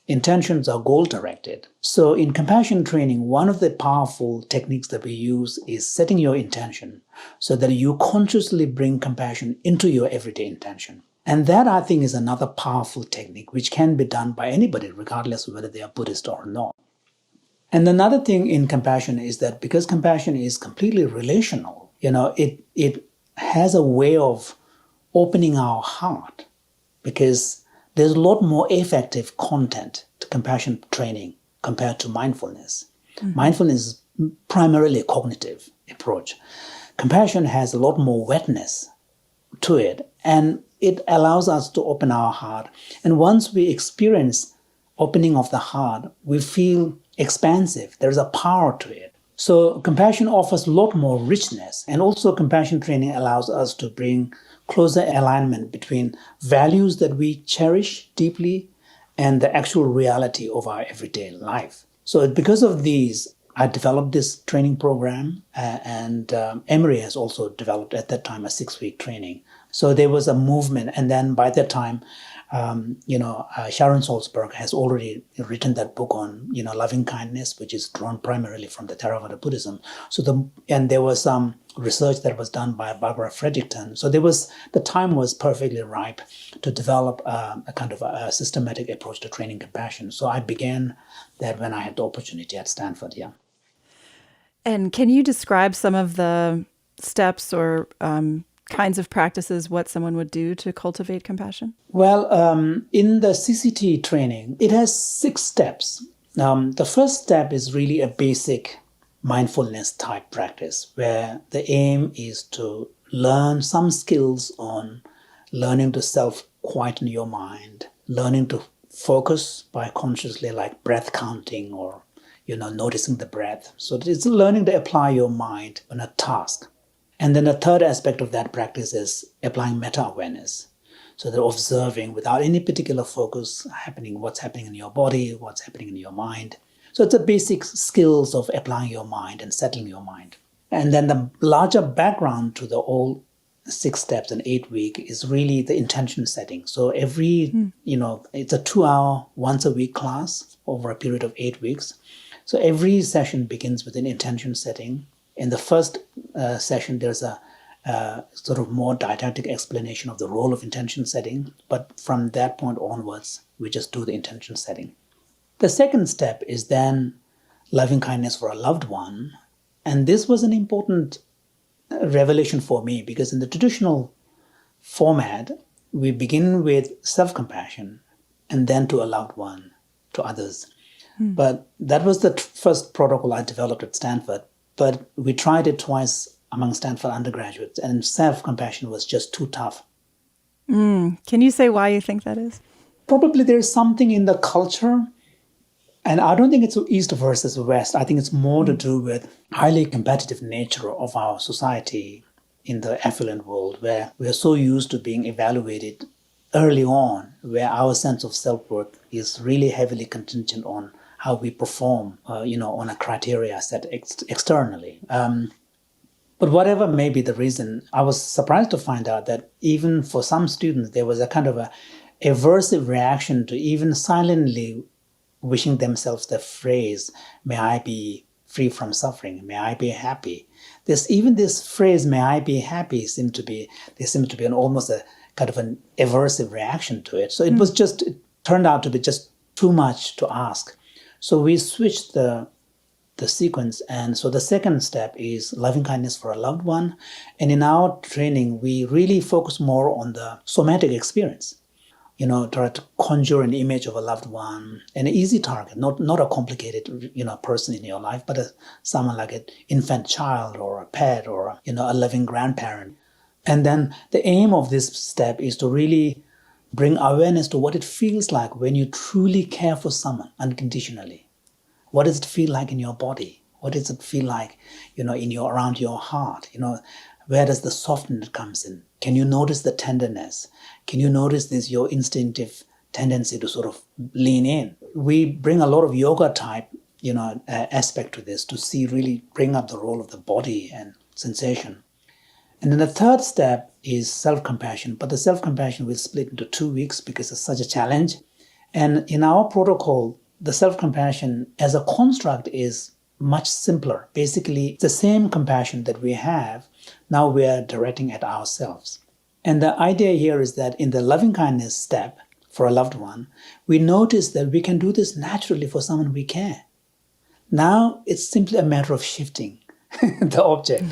Intentions are goal-directed. So in compassion training, one of the powerful techniques that we use is setting your intention so that you consciously bring compassion into your everyday intention. And that, I think, is another powerful technique which can be done by anybody, regardless of whether they are Buddhist or not. And another thing in compassion is that because compassion is completely relational, it has a way of opening our heart, because there's a lot more effective content to compassion training compared to mindfulness. Mindfulness is primarily a cognitive approach. Compassion has a lot more wetness to it, and it allows us to open our heart. And once we experience opening of the heart, we feel expansive. There's a power to it. So compassion offers a lot more richness. And also compassion training allows us to bring closer alignment between values that we cherish deeply and the actual reality of our everyday life. So because of these, I developed this training program, and Emory has also developed at that time a 6-week training. So there was a movement, and then by that time, Sharon Salzberg has already written that book on, loving kindness, which is drawn primarily from the Theravada Buddhism. And there was some research that was done by Barbara Fredrickson. So the time was perfectly ripe to develop a kind of a systematic approach to training compassion. So I began that when I had the opportunity at Stanford. Yeah. And can you describe some of the steps or kinds of practices, what someone would do to cultivate compassion? Well, in the CCT training, it has 6 steps. The first step is really a basic mindfulness type practice where the aim is to learn some skills on learning to self-quieten your mind, learning to focus by consciously like breath counting or noticing the breath. So it's learning to apply your mind on a task. And then the third aspect of that practice is applying meta-awareness. So they're observing without any particular focus what's happening in your body, what's happening in your mind. So it's the basic skills of applying your mind and settling your mind. And then the larger background to the all 6 steps and 8-week is really the intention setting. So it's a 2-hour, once-a-week class over a period of 8 weeks. So every session begins with an intention setting. In the first session, there's a sort of more didactic explanation of the role of intention setting. But from that point onwards, we just do the intention setting. The second step is then loving kindness for a loved one. And this was an important revelation for me because in the traditional format, we begin with self-compassion and then to a loved one, to others. But that was the first protocol I developed at Stanford. But we tried it twice among Stanford undergraduates, and self-compassion was just too tough. Can you say why you think that is? Probably there's something in the culture, and I don't think it's East versus West. I think it's more to do with highly competitive nature of our society in the affluent world, where we are so used to being evaluated early on, where our sense of self-worth is really heavily contingent on how we perform, on a criteria set externally. But whatever may be the reason, I was surprised to find out that even for some students, there was a kind of a aversive reaction to even silently wishing themselves the phrase, "May I be free from suffering, may I be happy." Even this phrase, "May I be happy," there seemed to be almost a kind of an aversive reaction to it. So it turned out to be just too much to ask. So we switched the sequence. And so the second step is loving kindness for a loved one. And in our training, we really focus more on the somatic experience. Try to conjure an image of a loved one, an easy target, not a complicated, person in your life, but someone like an infant child or a pet or, a loving grandparent. And then the aim of this step is to really bring awareness to what it feels like when you truly care for someone unconditionally. What does it feel like in your body? What does it feel like, around your heart? Where does the softness comes in? Can you notice the tenderness? Can you notice your instinctive tendency to sort of lean in? We bring a lot of yoga type, aspect to this to really bring up the role of the body and sensation. And then the third step is self-compassion. But the self-compassion will split into 2 weeks because it's such a challenge. And in our protocol, the self-compassion as a construct is much simpler. Basically, it's the same compassion that we have. Now we are directing at ourselves. And the idea here is that in the loving kindness step for a loved one, we notice that we can do this naturally for someone we care. Now it's simply a matter of shifting the object,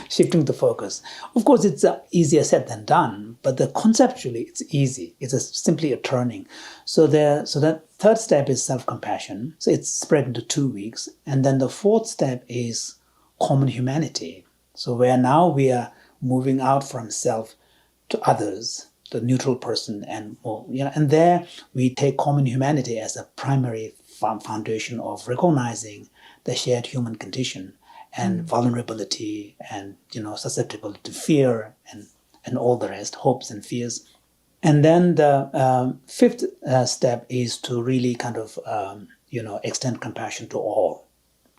shifting the focus. Of course, it's easier said than done, but conceptually it's easy. It's simply a turning. So that third step is self-compassion. So it's spread into 2 weeks. And then the fourth step is common humanity. So where now we are moving out from self to others, the neutral person, and there we take common humanity as a primary foundation of recognizing the shared human condition and vulnerability and susceptibility to fear and all the rest, hopes and fears. And then the fifth step is to really kind of extend compassion to all.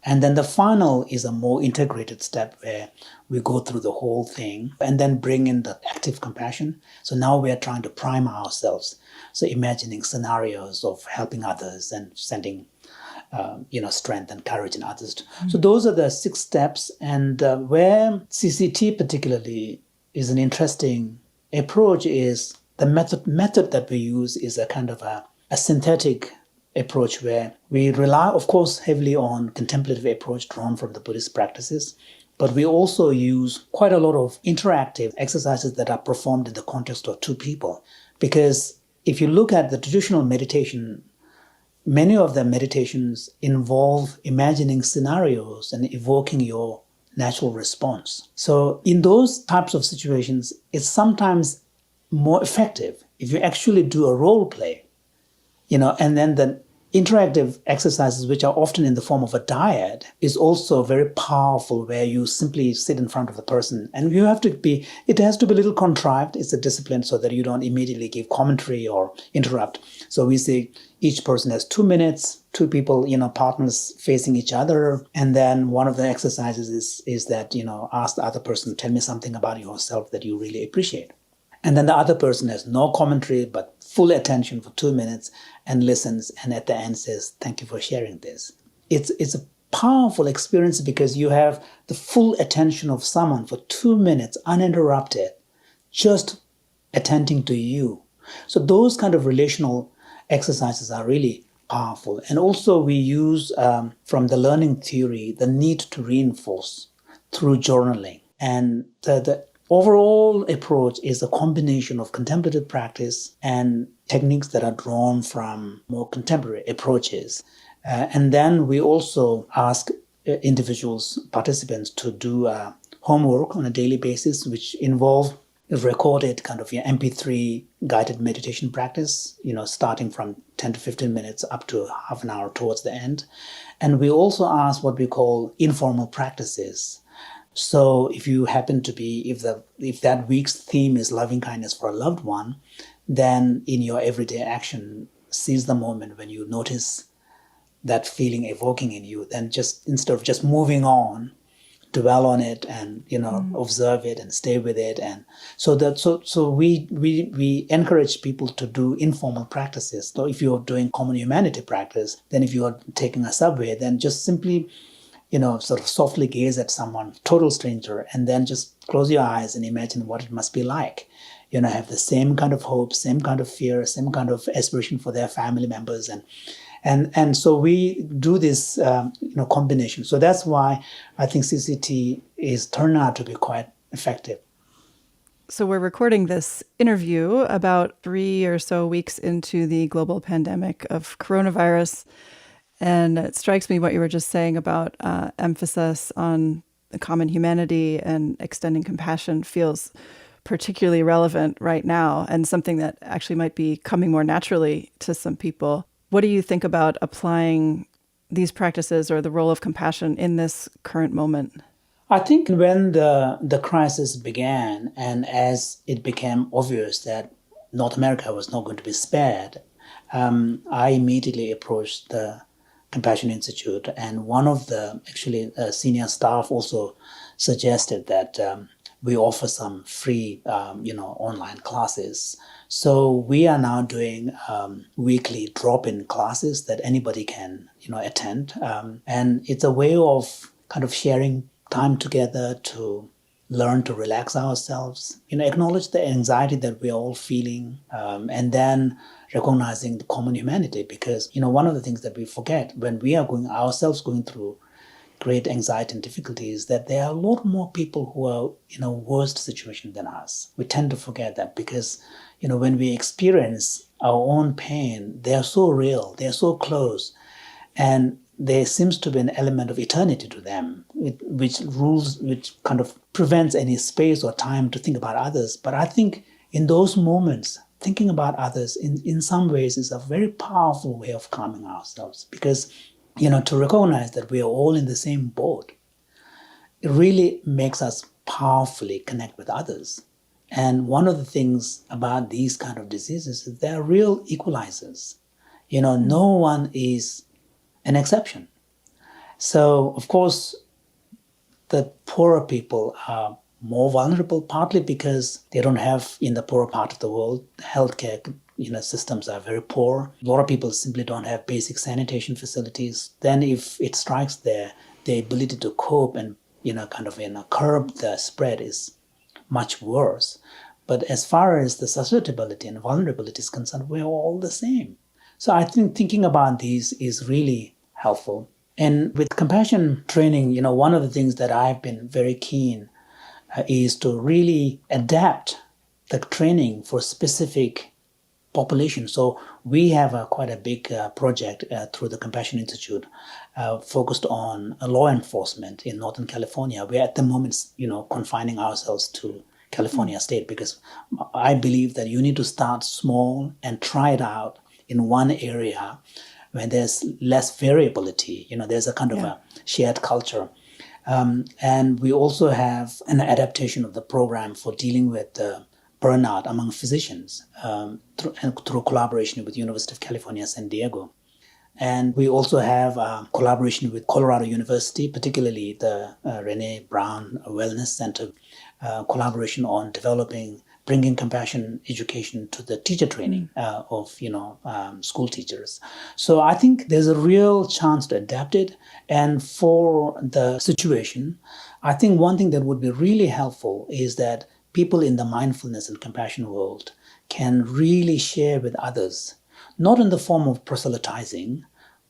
And then the final is a more integrated step where we go through the whole thing and then bring in the active compassion. So now we are trying to prime ourselves. So imagining scenarios of helping others and sending strength and courage in others. So those are the 6 steps. And where CCT particularly is an interesting approach is the method that we use is a kind of a synthetic approach where we rely, of course, heavily on contemplative approach drawn from the Buddhist practices, but we also use quite a lot of interactive exercises that are performed in the context of 2 people. Because if you look at the traditional meditation, many of the meditations involve imagining scenarios and evoking your natural response. So in those types of situations, it's sometimes more effective if you actually do a role play, and then the interactive exercises, which are often in the form of a dyad, is also very powerful, where you simply sit in front of the person and it has to be a little contrived. It's a discipline so that you don't immediately give commentary or interrupt. So we say each person has 2 minutes, 2 people, partners facing each other. And then one of the exercises is that, ask the other person, tell me something about yourself that you really appreciate. And then the other person has no commentary, but full attention for 2 minutes and listens. And at the end says, thank you for sharing this. It's a powerful experience because you have the full attention of someone for 2 minutes, uninterrupted, just attending to you. So those kind of relational exercises are really powerful. And also we use, from the learning theory, the need to reinforce through journaling. And the overall approach is a combination of contemplative practice and techniques that are drawn from more contemporary approaches. And then we also ask participants to do homework on a daily basis, which involve a recorded kind of MP3 guided meditation practice, starting from 10 to 15 minutes up to half an hour towards the end. And we also ask what we call informal practices. So if you happen to be, if that week's theme is loving kindness for a loved one, then in your everyday action, seize the moment when you notice that feeling evoking in you, then just instead of just moving on, dwell on it and observe it and stay with it. And so we encourage people to do informal practices. So if you're doing common humanity practice, then if you are taking a subway, then just simply sort of softly gaze at someone, total stranger, and then just close your eyes and imagine what it must be like. Have the same kind of hope, same kind of fear, same kind of aspiration for their family members. And so we do this, combination. So that's why I think CCT is turned out to be quite effective. So we're recording this interview about 3 or so weeks into the global pandemic of coronavirus. And it strikes me what you were just saying about emphasis on the common humanity and extending compassion feels particularly relevant right now, and something that actually might be coming more naturally to some people. What do you think about applying these practices or the role of compassion in this current moment? I think when the crisis began and as it became obvious that North America was not going to be spared, I immediately approached the Compassion Institute, and one of the senior staff also suggested that we offer some free online classes. So we are now doing weekly drop-in classes that anybody can attend, and it's a way of kind of sharing time together to learn to relax ourselves, acknowledge the anxiety that we are all feeling, and then recognizing the common humanity. Because, one of the things that we forget when we are going through great anxiety and difficulties, that there are a lot more people who are in a worse situation than us. We tend to forget that because, when we experience our own pain, they are so real, they are so close, and there seems to be an element of eternity to them, which kind of prevents any space or time to think about others. But I think in those moments, thinking about others in some ways is a very powerful way of calming ourselves, because, to recognize that we are all in the same boat, it really makes us powerfully connect with others. And one of the things about these kind of diseases is they're real equalizers. No one is an exception. So, of course, the poorer people are more vulnerable, partly because they don't have, in the poorer part of the world, healthcare systems are very poor. A lot of people simply don't have basic sanitation facilities. Then if it strikes there, the ability to cope and curb the spread is much worse. But as far as the susceptibility and vulnerability is concerned, we're all the same. So I think thinking about these is really helpful. And with compassion training, one of the things that I've been very keen is to really adapt the training for specific population. So we have quite a big project through the Compassion Institute focused on law enforcement in Northern California. We're at the moment, confining ourselves to California state, because I believe that you need to start small and try it out in one area when there's less variability. There's a kind of a shared culture. And we also have an adaptation of the program for dealing with burnout among physicians through collaboration with University of California, San Diego. And we also have collaboration with Colorado University, particularly the Renee Brown Wellness Center, collaboration on bringing compassion education to the teacher training of school teachers. So I think there's a real chance to adapt it. And for the situation, I think one thing that would be really helpful is that people in the mindfulness and compassion world can really share with others, not in the form of proselytizing,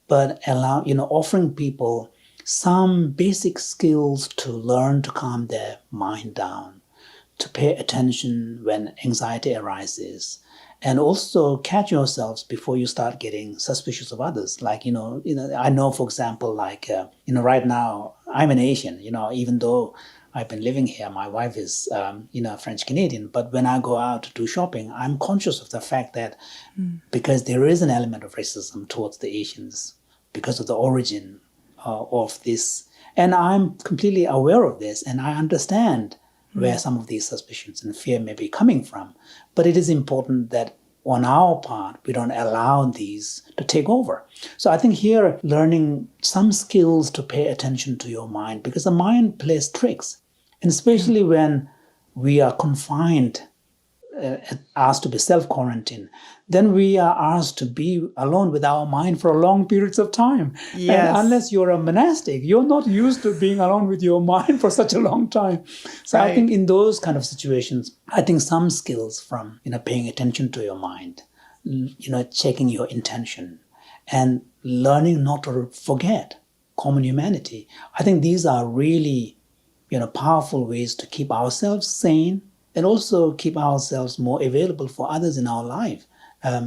but offering people some basic skills to learn to calm their mind down, to pay attention when anxiety arises, and also catch yourselves before you start getting suspicious of others. Like, I know, for example, right now, I'm an Asian, even though I've been living here, my wife is, French Canadian, but when I go out to do shopping, I'm conscious of the fact that because there is an element of racism towards the Asians because of the origin of this, and I'm completely aware of this, and I understand where some of these suspicions and fear may be coming from. But it is important that on our part, we don't allow these to take over. So I think here, learning some skills to pay attention to your mind, because the mind plays tricks. And especially when we are confined, asked to be self-quarantined, then we are asked to be alone with our mind for long periods of time. Yes. And unless you're a monastic, you're not used to being alone with your mind for such a long time. So I think in those kind of situations, I think some skills from, paying attention to your mind, checking your intention, and learning not to forget common humanity. I think these are really, powerful ways to keep ourselves sane and also keep ourselves more available for others in our life.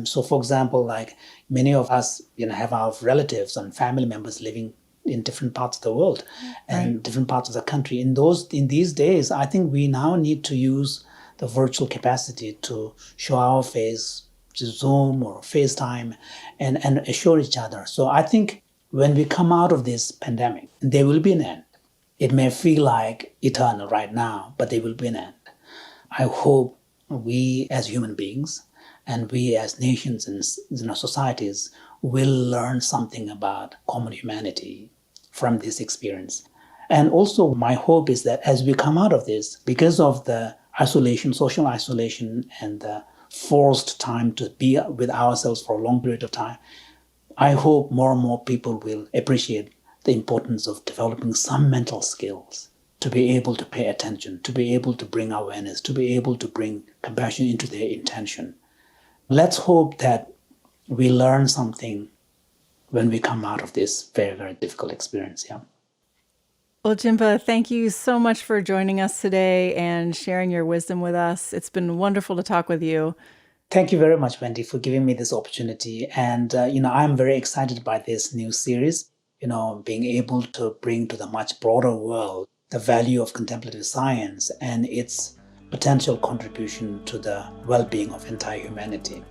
So, for example, like many of us, have our relatives and family members living in different parts of the world and different parts of the country. In these days, I think we now need to use the virtual capacity to show our face to Zoom or FaceTime and assure each other. So I think when we come out of this pandemic, there will be an end. It may feel like eternal right now, but there will be an end. I hope we as human beings and we as nations and societies will learn something about common humanity from this experience. And also my hope is that as we come out of this, because of the isolation, social isolation, and the forced time to be with ourselves for a long period of time, I hope more and more people will appreciate the importance of developing some mental skills to be able to pay attention, to be able to bring awareness, to be able to bring compassion into their intention. Let's hope that we learn something when we come out of this very, very difficult experience. Yeah. Well, Jinpa, thank you so much for joining us today and sharing your wisdom with us. It's been wonderful to talk with you. Thank you very much, Wendy, for giving me this opportunity. And, I'm very excited by this new series, being able to bring to the much broader world the value of contemplative science and its potential contribution to the well-being of entire humanity.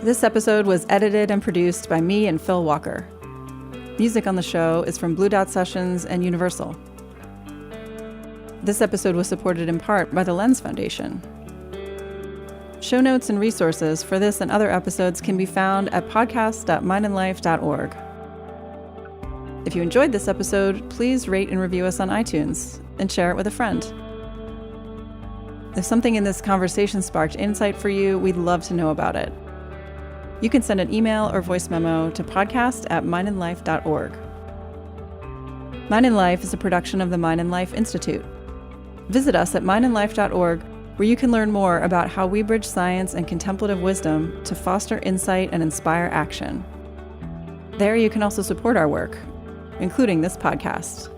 This episode was edited and produced by me and Phil Walker. Music on the show is from Blue Dot Sessions and Universal. This episode was supported in part by the Lens Foundation. Show notes and resources for this and other episodes can be found at podcast.mindandlife.org. If you enjoyed this episode, please rate and review us on iTunes and share it with a friend. If something in this conversation sparked insight for you, we'd love to know about it. You can send an email or voice memo to podcast@mindandlife.org. Mind and Life is a production of the Mind and Life Institute. Visit us at mindandlife.org, where you can learn more about how we bridge science and contemplative wisdom to foster insight and inspire action. There you can also support our work, including this podcast.